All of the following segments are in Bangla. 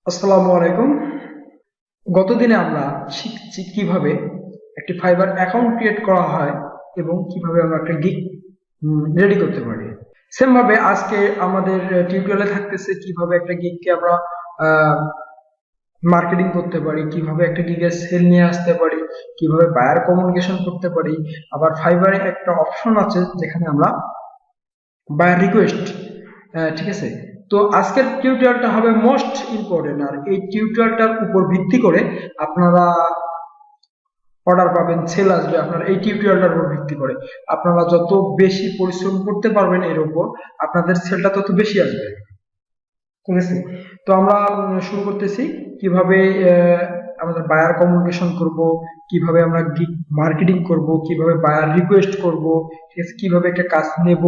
আসসালামু আলাইকুম। গতদিনে আমরা শিখছি কিভাবে একটি ফাইবার অ্যাকাউন্ট ক্রিয়েট করা হয় এবং কিভাবে আমরা একটা গিগ রেডি করতে পারি। সেম ভাবে আজকে আমাদের টিউটোরিয়ালে থাকতেছে কিভাবে একটা গিগকে আমরা মার্কেটিং করতে পারি, কিভাবে একটা গিগের সেল নিয়ে আসতে পারি, কিভাবে বায়ার কমিউনিকেশন করতে পারি। আবার ফাইবারে একটা অপশন আছে যেখানে আমরা বায়ার রিকোয়েস্ট, ঠিক আছে। তো আজকের টিউটোরিয়ালটা হবে মোস্ট ইম্পর্টেন্ট, আর এই টিউটোরিয়ালটার উপর ভিত্তি করে আপনারা অর্ডার পাবেন, সেল আসবে আপনার এই টিউটোরিয়ালটার উপর ভিত্তি করে। আপনারা যত বেশি পরিশ্রম করতে পারবেন এর উপর, আপনাদের সেলটা তত বেশি আসবে, ঠিক আছে। তো আমরা শুরু করতেছি কিভাবে আমাদের বায়ার কমিউনিকেশন করব, কিভাবে আমরা গিগ মার্কেটিং করব, কিভাবে বায়ার রিকোয়েস্ট করব, ঠিক আছে, কিভাবে একটা কাজ নেব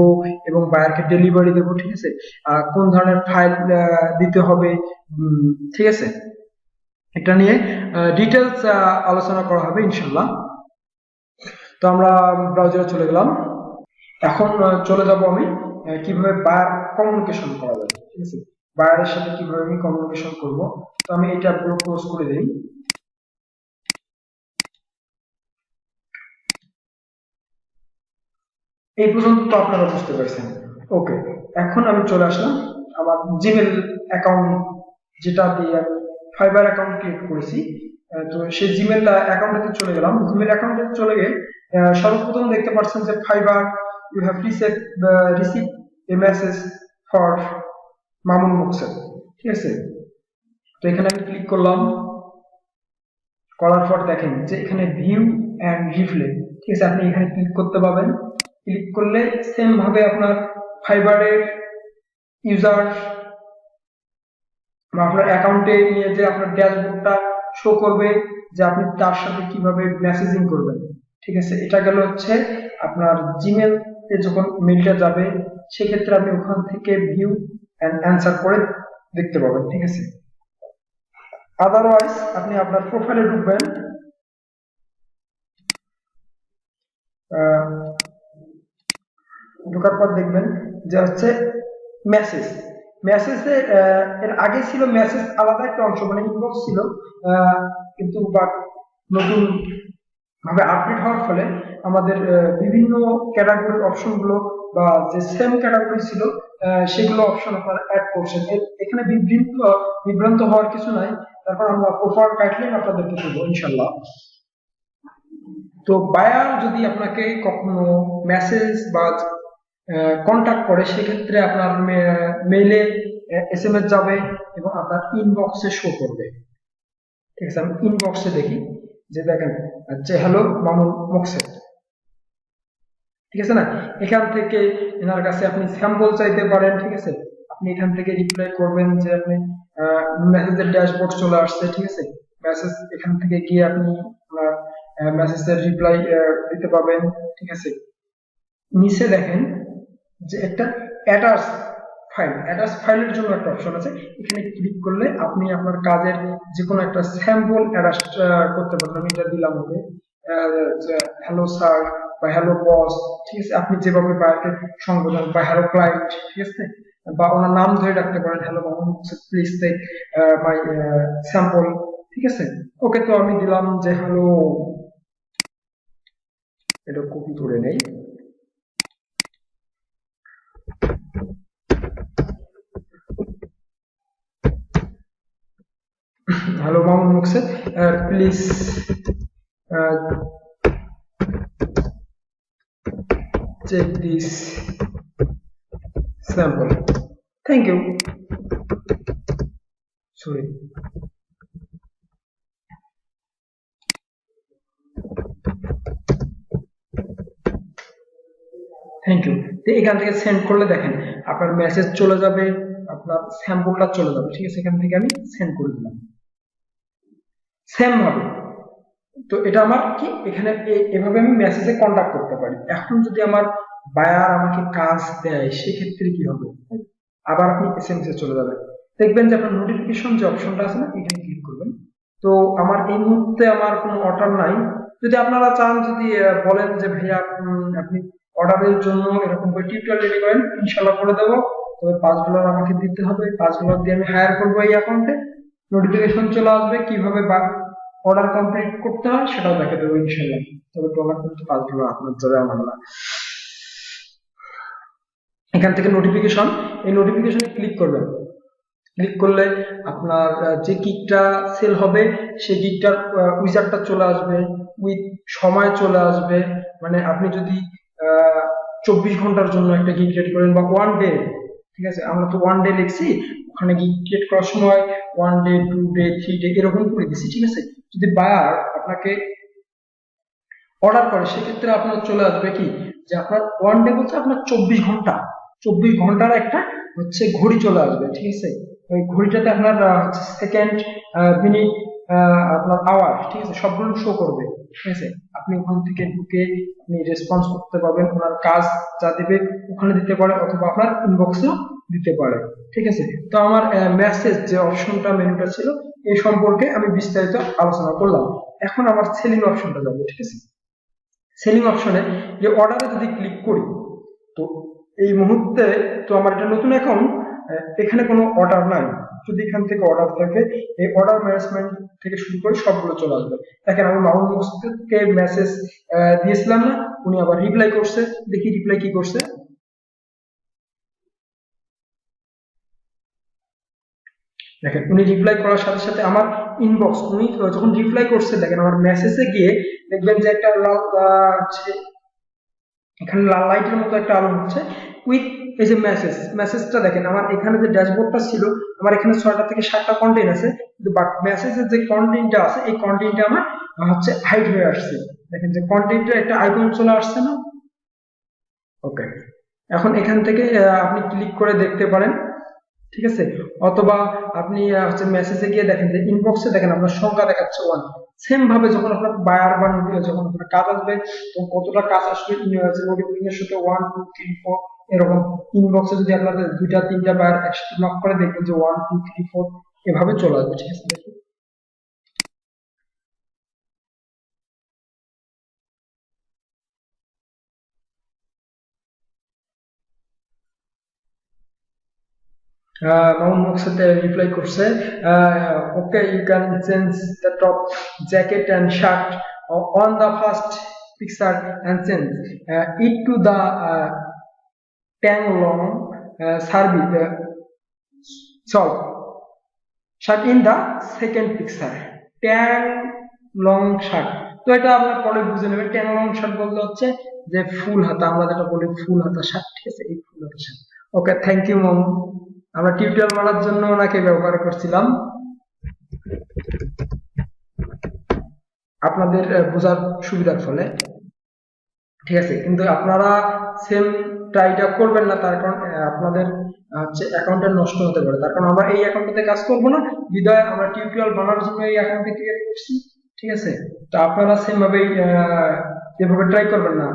এবং বায়ারকে ডেলিভারি দেব, ঠিক আছে, কোন ধরনের ফাইল দিতে হবে, ঠিক আছে, এটা নিয়ে ডিটেলস আলোচনা করা হবে ইনশাল্লাহ। তো আমরা ব্রাউজারে চলে গেলাম। এখন চলে যাব আমি কিভাবে বায়ার কমিউনিকেশন করা যায়, ঠিক আছে, বায়ারের সাথে কিভাবে আমি কমিউনিকেশন করব। তো আমি এটা পুরো ক্লোজ করে দেই। এই পর্যন্ত তো আপনারা বুঝতে পারছেন। ওকে, এখন আমি চলে আসলাম আমার জিমেল অ্যাকাউন্ট, যেটা দিয়ে আমি ফাইবার অ্যাকাউন্ট ক্রিয়েট করেছি। তো সেই জিমেল অ্যাকাউন্টে চলে গেলাম। জিমেল অ্যাকাউন্টে চলে গিয়ে সর্বপ্রথম দেখতে পাচ্ছেন যে Fiverr you have receive a message for Mamun Muksed, ঠিক আছে। তো এখানে আমি ক্লিক করলাম। করার পর দেখেন যে এখানে ভিউ অ্যান্ড রিপ্লে, ঠিক আছে, আপনি এখানে ক্লিক করতে পারবেন। ক্লিক করলে সেম ভাবে আপনার ফাইবারের ইউজার বা আপনার অ্যাকাউন্টে নিয়ে যে আপনার ড্যাশবোর্ডটা শো করবে যে আপনি তার সাথে কিভাবে মেসেজিং করবেন, ঠিক আছে। এটা গেল হচ্ছে আপনার জিমেল তে যখন মেইলটা যাবে সেক্ষেত্রে আপনি ওখান থেকে ভিউ অ্যান্ড অ্যান্সার করে দেখতে পাবেন, ঠিক আছে। আদারওয়াইজ আপনি আপনার প্রোফাইলে ঢুকবেন। ঢোকার পর দেখবেন যে হচ্ছে মেসেজ। মেসেজে এর আগে ছিল মেসেজ আলাদা একটা অংশ, মানে ইনবক্স ছিল, কিন্তু বাট নতুন ভাবে আপডেট হওয়ার ফলে আমাদের বিভিন্ন ক্যাটাগরির অপশনগুলো বা যে সেম ক্যাটাগরি ছিল সেগুলো অপশন আপনারা অ্যাড করছেন। এখানে বিভ্রান্ত হওয়ার কিছু নাই। তারপর আমরা প্রপার গাইডলাইন আপনাদেরকে দেবো ইনশাল্লাহ। তো বায়ার যদি আপনাকে কখনো মেসেজ বা কন্টাক্ট করে সেক্ষেত্রে আপনার মেইলে এসএমএস যাবে এবং আপনার ইনবক্সে শো করবে, ঠিক আছে। আমি ইনবক্সে দেখি যে দেখেন যে হ্যালো মামুন মকসেদ, ঠিক আছে না। এখান থেকে এনার কাছে আপনি স্যাম্পল চাইতে পারেন, ঠিক আছে। আপনি এখান থেকে রিপ্লাই করবেন যে আপনি মেসেজের ড্যাশবোর্ড চলে আসছে, ঠিক আছে। মেসেজ এখান থেকে গিয়ে আপনি আপনার মেসেজের রিপ্লাই দিতে পাবেন, ঠিক আছে। নিচে দেখেন যে একটা অ্যাটাচ অ্যাটাচ ফাইলের জন্য একটা অপশন আছে। এখানে ক্লিক করলে আপনি আপনার কাজের যে কোনো একটা স্যাম্পল অ্যাটাচ করতে পারবেন। আমি এটা দিলাম ওকে, হ্যালো স্যার বা হ্যালো বস, ঠিক আছে। আপনি যেভাবে বায়ারকে সম্বোধন বা হ্যালো ক্লায়েন্ট, ঠিক আছে, বা ওনার নাম ধরে রাখতে পারেন, hello Mohammad please take my sample, ঠিক আছে। ওকে, তো আমি দিলাম যে হ্যালো, এটা কপি করে নেই। Hello Mamun Muksed, please check this sample. Thank you. Sorry. Thank you. তো এখান থেকে সেন্ড করলে দেখেন আপনার মেসেজ চলে যাবে, আপনার স্যাম্পলটা চলে যাবে, ঠিক আছে। এখান থেকে আমি সেন্ড করে দিলাম সেম ভাবে। তো এটা আমার কি এখানে এভাবে আমি মেসেজে কন্টাক্ট করতে পারি। এখন যদি আমার বায়ার আমাকে কাজ দেয় সেক্ষেত্রে কি হবে, আবার আপনি এসএমএস এ চলে যাবেন। দেখবেন যে আপনার নোটিফিকেশন যে অপশনটা আছে না, এখানে ক্লিক করবেন। তো আমার এই মুহূর্তে আমার কোনো অর্ডার নাই। যদি আপনারা চান, যদি বলেন যে ভাইয়া আপনি অর্ডারের জন্য এরকম করে টিউটোরিয়াল রেডি করেন, ইনশাল্লাহ করে দেবো। তবে $5 আমাকে দিতে হবে, $5 দিয়ে আমি হায়ার করবো এই অ্যাকাউন্টে। নোটিফিকেশন চলে আসবে, কিভাবে অর্ডার কমপ্লিট করতে হয় সেটাও দেখে দেবো ইনশাল্লাহ। তবে ডলার কিন্তু $5 আপনার যাবে, আমার না। এখান থেকে নোটিফিকেশন, এই নোটিফিকেশনে ক্লিক করবেন। ক্লিক করলে আপনার যে গিগটা সেল হবে সেই গিগটার উইজারটা চলে আসবে, উইথ সময় চলে আসবে। মানে আপনি যদি 24 ঘন্টার জন্য একটা গিগ ক্রিয়েট করেন বা ওয়ান ডে, ঠিক আছে, আমরা তো ওয়ান ডে লিখছি, ওখানে গিগ ক্রিয়েট করার সময় 1 ডে 2 ডে 3 ডে এরকম করে দিচ্ছি, ঠিক আছে। যদি বায়ার আপনাকে অর্ডার করে সেক্ষেত্রে আপনার চলে আসবে কি, যে আপনার ওয়ান ডে বলতে আপনার 24 ঘন্টা, 24 ঘন্টার একটা হচ্ছে ঘড়ি চলে আসবে, ঠিক আছে। ওই ঘড়িটাতে আপনার হচ্ছে সেকেন্ড, মিনিট, আপনার আওয়ার, ঠিক আছে, সবগুলো শো করবে, ঠিক আছে। আপনি ওখান থেকে ঢুকে আপনি রেসপন্স করতে পারবেন, ওনার কাজ যা দিবে ওখানে দিতে পারে, অথবা আপনার ইনবক্সেও দিতে পারে, ঠিক আছে। তো আমার মেসেজ যে অপশনটা, মেনুটা ছিল, এই সম্পর্কে আমি বিস্তারিত আলোচনা করলাম। এখন আমার সেলিং অপশনটা যাবো, ঠিক আছে। সেলিং অপশনে যে অর্ডারে যদি ক্লিক করি, তো এই মুহূর্তে তো আমার এটা নতুন অ্যাকাউন্ট, এখানে কোনো অর্ডার নাই। যদি এখান থেকে অর্ডার থাকে, এই অর্ডার ম্যানেজমেন্ট থেকে শুরু করে সবগুলো চলে আসবে। দেখেন আমি মামুন মুস্তাককে মেসেজ দিয়েছিলাম না, উনি আবার রিপ্লাই করছে, দেখি রিপ্লাই কি করছে। দেখেন উনি রিপ্লাই করার সাথে সাথে আমার ইনবক্স, উনি যখন রিপ্লাই করছে দেখেন আমার মেসেজে গিয়ে দেখবেন যে একটা লাল এখানে লাল লাইটের মতো একটা আলো হচ্ছে, উইথ এই যে মেসেজটা দেখেন আমার এখানে যে ড্যাশবোর্ডটা ছিল, আমার এখানে 6টা থেকে 7টা কন্টেন্ট আছে, কিন্তু বাট মেসেজের যে কন্টেন্টটা আছে এই কন্টেন্টটা আমার হচ্ছে হাইড হয়ে আসছে। দেখেন যে কন্টেন্টের একটা আইকন চলে আসছে না। ওকে, এখন এখান থেকে আপনি ক্লিক করে দেখতে পারেন, ঠিক আছে। অথবা আপনি হচ্ছে মেসেজে গিয়ে দেখেন যে ইনবক্সে দেখেন আপনার সংখ্যা দেখাচ্ছে 1। সেম ভাবে যখন আপনার বায়ার বা যখন আপনার কাজ আসবে তখন কতটা কাজ আসবে নোটিফিকেশনের সাথে 1 2 3 4 এরকম। ইনবক্সে যদি আপনাদের 2টা 3টা বায়ার একসাথে নক করে দেখবেন যে 1 2 3 4 এভাবে চলে আসবে, ঠিক আছে। দেখুন মামুন মুকসাতে রিপ্লাই করছে, okay you can change the top jacket and shirt on the first picture and change it to the tang long service solve shirt in the second picture. Tang long shirt, তো এটা আপনার পরে বুঝে নেবেন। ট্যাং লং শার্ট বলতে হচ্ছে যে ফুল হাতা, আমরা যেটা বলি ফুল হাতা শার্ট, ঠিক আছে, এই ফুল হাতা শার্ট। ওকে, থ্যাংক ইউ মামু। আমরা টিউটোরিয়াল বানার জন্য ওনাকে ব্যবহার করছিলাম, আপনাদের বোঝার সুবিধার ফলে, ঠিক আছে। কিন্তু আপনারা সেম ট্রাইটা করবেন না, তার কারণ আপনাদের হচ্ছে অ্যাকাউন্টটা নষ্ট হতে পারে। তার কারণ আমরা এই অ্যাকাউন্টটাতে কাজ করব না, বিদায় আমরা টিউটোরিয়াল বানানোর জন্য এই অ্যাকাউন্টটা ক্রিয়েট করছি, ঠিক আছে। তো আপনারা সেম ভাবে এভাবে ট্রাই করবেন না।